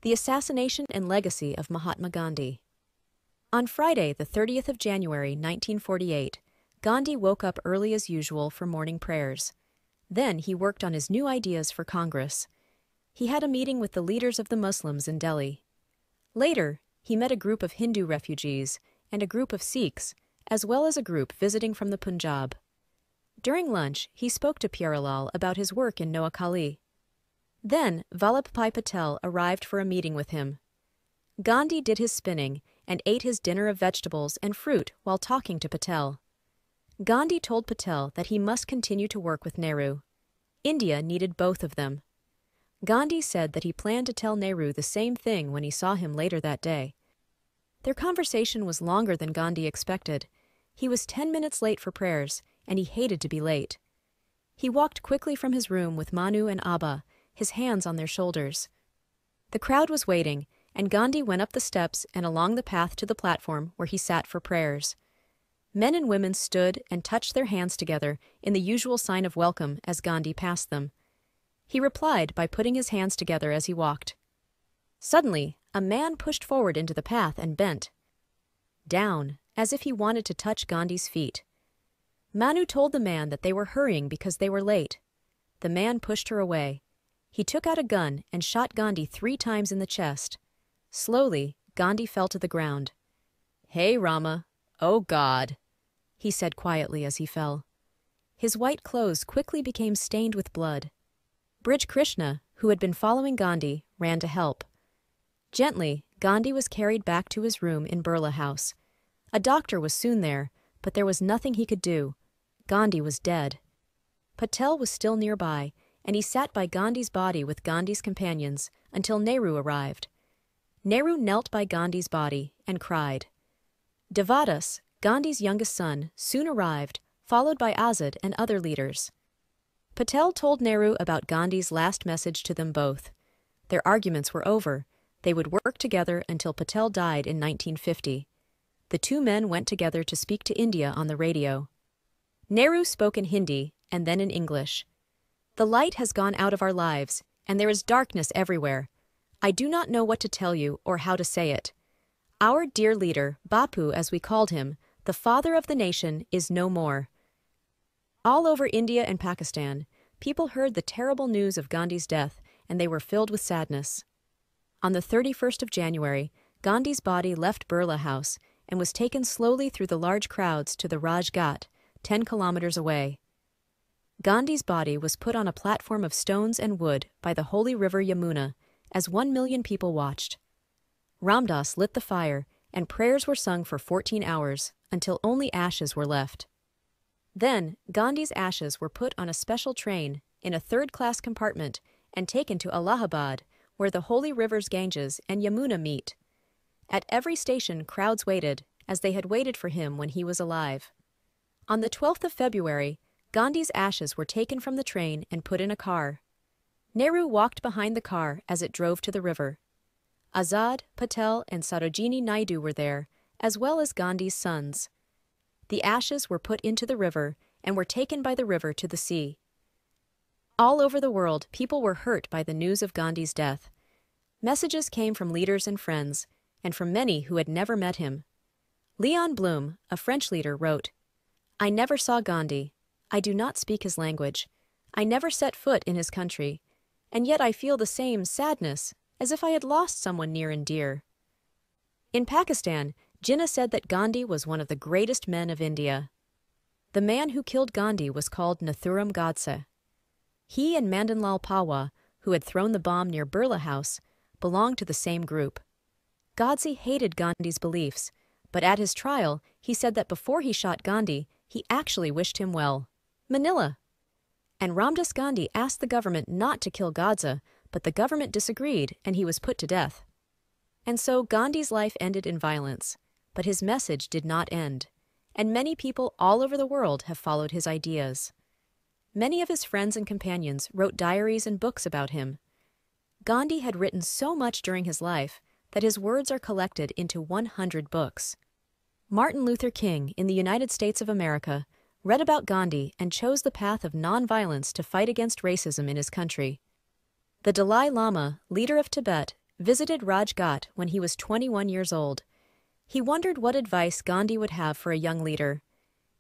The assassination and legacy of Mahatma Gandhi. On Friday, the 30th of January, 1948, Gandhi woke up early as usual for morning prayers. Then he worked on his new ideas for Congress. He had a meeting with the leaders of the Muslims in Delhi. Later, he met a group of Hindu refugees and a group of Sikhs, as well as a group visiting from the Punjab. During lunch, he spoke to Pyarelal about his work in Noakhali. Then, Vallabhbhai Patel arrived for a meeting with him. Gandhi did his spinning and ate his dinner of vegetables and fruit while talking to Patel. Gandhi told Patel that he must continue to work with Nehru. India needed both of them. Gandhi said that he planned to tell Nehru the same thing when he saw him later that day. Their conversation was longer than Gandhi expected. He was 10 minutes late for prayers, and he hated to be late. He walked quickly from his room with Manu and Abba, his hands on their shoulders. The crowd was waiting, and Gandhi went up the steps and along the path to the platform where he sat for prayers. Men and women stood and touched their hands together in the usual sign of welcome as Gandhi passed them. He replied by putting his hands together as he walked. Suddenly, a man pushed forward into the path and bent down, as if he wanted to touch Gandhi's feet. Manu told the man that they were hurrying because they were late. The man pushed her away. He took out a gun and shot Gandhi 3 times in the chest. Slowly, Gandhi fell to the ground. "Hey, Rama. Oh, God," he said quietly as he fell. His white clothes quickly became stained with blood. Brij Krishna, who had been following Gandhi, ran to help. Gently, Gandhi was carried back to his room in Birla House. A doctor was soon there, but there was nothing he could do. Gandhi was dead. Patel was still nearby, and he sat by Gandhi's body with Gandhi's companions until Nehru arrived. Nehru knelt by Gandhi's body and cried. Devadas, Gandhi's youngest son, soon arrived, followed by Azad and other leaders. Patel told Nehru about Gandhi's last message to them both. Their arguments were over. They would work together until Patel died in 1950. The two men went together to speak to India on the radio. Nehru spoke in Hindi and then in English. "The light has gone out of our lives, and there is darkness everywhere. I do not know what to tell you or how to say it. Our dear leader, Bapu as we called him, the father of the nation, is no more." All over India and Pakistan, people heard the terrible news of Gandhi's death, and they were filled with sadness. On the 31st of January, Gandhi's body left Birla House and was taken slowly through the large crowds to the Raj Ghat, 10 kilometers away. Gandhi's body was put on a platform of stones and wood by the holy river Yamuna as 1 million people watched. Ramdas lit the fire, and prayers were sung for 14 hours until only ashes were left. Then, Gandhi's ashes were put on a special train in a 3rd-class compartment and taken to Allahabad, where the holy rivers Ganges and Yamuna meet. At every station, crowds waited, as they had waited for him when he was alive. On the 12th of February, Gandhi's ashes were taken from the train and put in a car. Nehru walked behind the car as it drove to the river. Azad, Patel, and Sarojini Naidu were there, as well as Gandhi's sons. The ashes were put into the river and were taken by the river to the sea. All over the world, people were hurt by the news of Gandhi's death. Messages came from leaders and friends, and from many who had never met him. Leon Blum, a French leader, wrote, "I never saw Gandhi. I do not speak his language. I never set foot in his country, and yet I feel the same sadness as if I had lost someone near and dear." In Pakistan, Jinnah said that Gandhi was one of the greatest men of India. The man who killed Gandhi was called Nathuram Godse. He and Madanlal Pawa, who had thrown the bomb near Birla House, belonged to the same group. Godse hated Gandhi's beliefs, but at his trial, he said that before he shot Gandhi, he actually wished him well. Manila. And Mahandas Gandhi asked the government not to kill Godse, but the government disagreed and he was put to death. And so Gandhi's life ended in violence, but his message did not end, and many people all over the world have followed his ideas. Many of his friends and companions wrote diaries and books about him. Gandhi had written so much during his life that his words are collected into 100 books. Martin Luther King in the United States of America read about Gandhi and chose the path of nonviolence to fight against racism in his country. The Dalai Lama, leader of Tibet, visited Rajghat when he was 21 years old. He wondered what advice Gandhi would have for a young leader.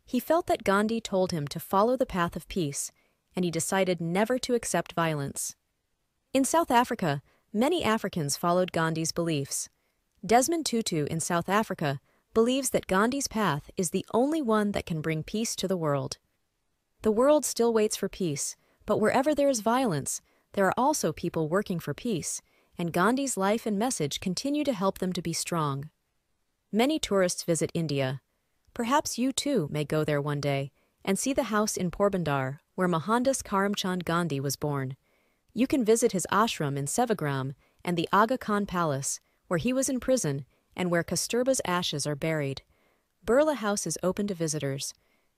He felt that Gandhi told him to follow the path of peace, and he decided never to accept violence. In South Africa, many Africans followed Gandhi's beliefs. Desmond Tutu in South Africa believes that Gandhi's path is the only one that can bring peace to the world. The world still waits for peace, but wherever there is violence, there are also people working for peace, and Gandhi's life and message continue to help them to be strong. Many tourists visit India. Perhaps you too may go there one day and see the house in Porbandar where Mahandas Gandhi was born. You can visit his ashram in Sevagram and the Aga Khan Palace, where he was in prison and where Kasturba's ashes are buried. Birla House is open to visitors.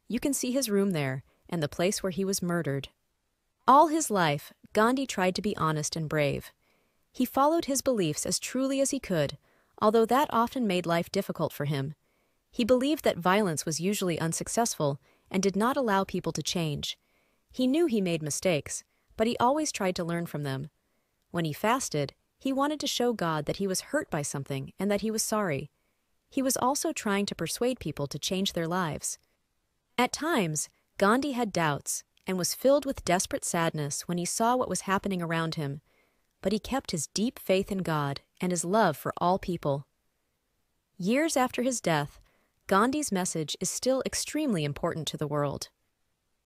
You can see his room there and the place where he was murdered. All his life, Gandhi tried to be honest and brave. He followed his beliefs as truly as he could, although that often made life difficult for him. He believed that violence was usually unsuccessful and did not allow people to change. He knew he made mistakes, but he always tried to learn from them. When he fasted, he wanted to show God that he was hurt by something and that he was sorry. He was also trying to persuade people to change their lives. At times, Gandhi had doubts and was filled with desperate sadness when he saw what was happening around him, but he kept his deep faith in God and his love for all people. Years after his death, Gandhi's message is still extremely important to the world.